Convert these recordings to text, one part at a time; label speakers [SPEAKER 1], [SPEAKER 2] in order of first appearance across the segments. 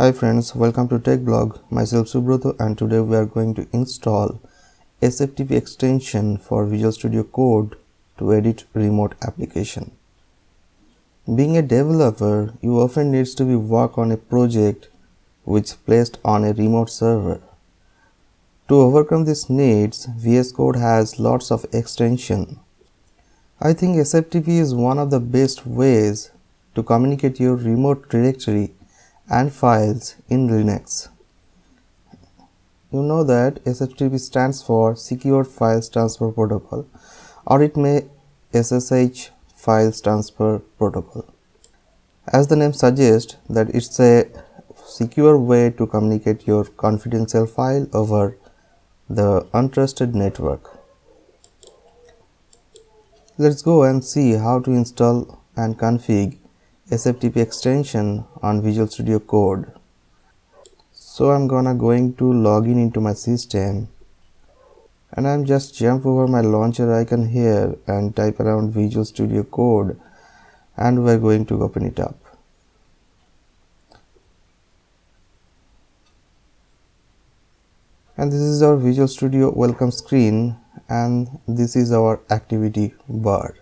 [SPEAKER 1] Hi friends, welcome to Tech Blog. Myself Subrata, and today we are going to install SFTP extension for Visual Studio Code to edit remote application. Being a developer, you often needs to work on a project which is placed on a remote server. To overcome these needs, VScode has lots of extension. I think SFTP is one of the best ways to communicate your remote directory and files in Linux. You know that SFTP stands for Secure Files Transfer Protocol, or it may SSH Files Transfer Protocol. As the name suggests, that it's a secure way to communicate your confidential file over the untrusted network. Let's go and see how to install and configure SFTP extension on Visual Studio Code. So I'm going to log in into my system, and I'm just jump over my launcher icon here and type around Visual Studio Code, and we're going to open it up. And this is our Visual Studio welcome screen, and this is our activity bar.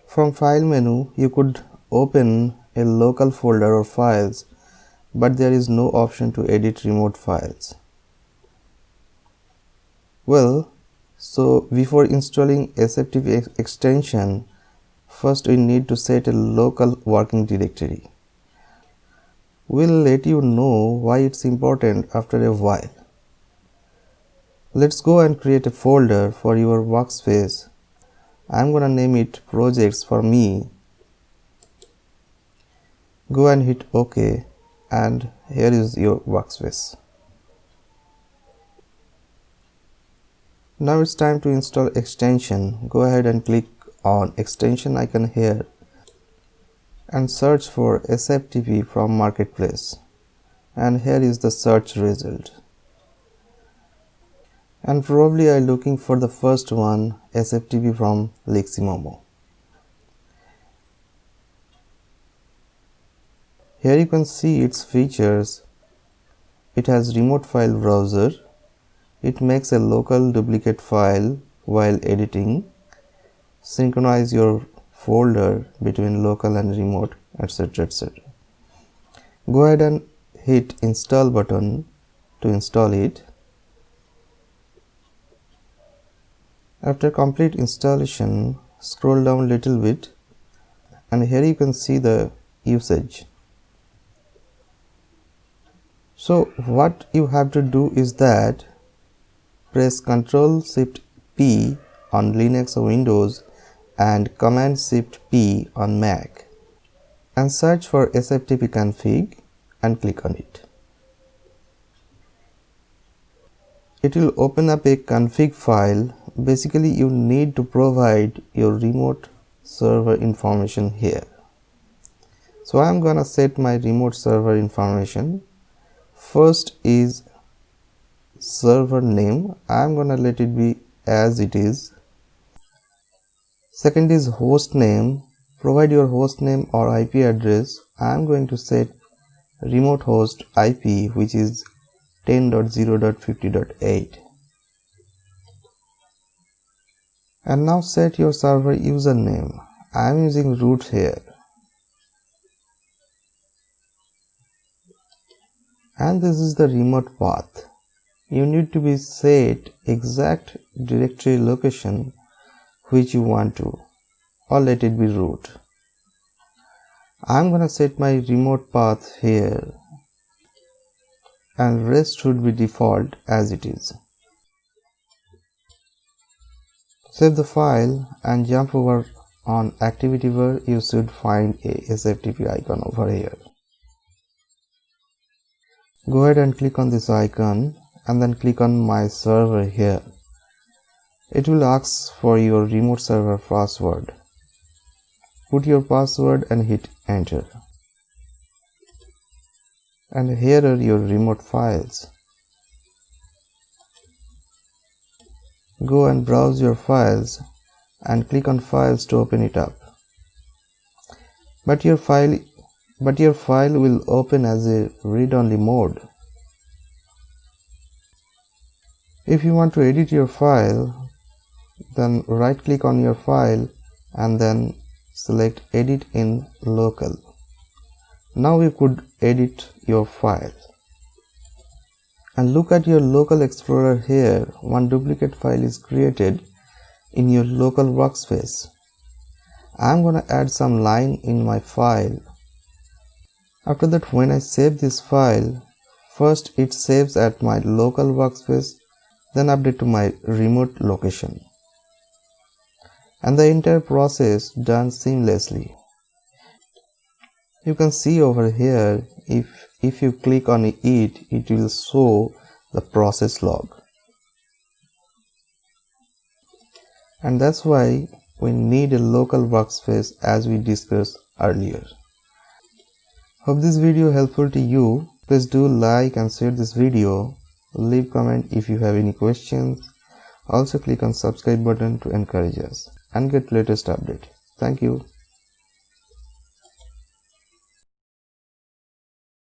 [SPEAKER 1] From file menu, you could open a local folder or files, but there is no option to edit remote files. Well, so before installing SFTP extension, first we need to set a local working directory. We'll let you know why it's important after a while. Let's go and create a folder for your workspace. I'm gonna name it projects for me. Go and hit OK, and here is your workspace. Now it's time to install extension. Go ahead and click on extension icon here and search for SFTP from marketplace, and here is the search result. And probably I'm looking for the first one, SFTP from Leximomo. Here you can see its features. It has remote file browser. It makes a local duplicate file while editing, synchronize your folder between local and remote, etc. etc. Go ahead and hit install button to install it. After complete installation, scroll down a little bit, and here you can see the usage. So what you have to do is that press Ctrl+Shift+P on Linux or Windows and Command+Shift+P on Mac, and search for SFTP Config and click on it. It will open up a config file. Basically, you need to provide your remote server information here. So I'm gonna set my remote server information. First is server name. I'm gonna let it be as it is. Second is host name. Provide your host name or IP address. I'm going to set remote host IP, which is 10.0.50.8. And now set your server username. I'm using root here. And this is the remote path. You need to be set exact directory location which you want to, or let it be root. I'm gonna set my remote path here, and rest should be default as it is. Save the file and jump over on activity bar. You should find a SFTP icon over here. Go ahead and click on this icon and then click on my server here. It will ask for your remote server password. Put your password and hit enter. And here are your remote files. Go and browse your files and click on files to open it up. But your file but your file will open as a read-only mode. If you want to edit your file, then right click on your file and then select edit in local. Now you could edit your file. And look at your local explorer here. One duplicate file is created in your local workspace. I'm gonna add some line in my file. After that, when I save this file, first it saves at my local workspace, then update to my remote location. And the entire process done seamlessly. You can see over here, if you click on it, it will show the process log. And that's why we need a local workspace as we discussed earlier. Hope this video helpful to you. Please do like and share this video. Leave comment if you have any questions. Also click on subscribe button to encourage us and get latest update. Thank you.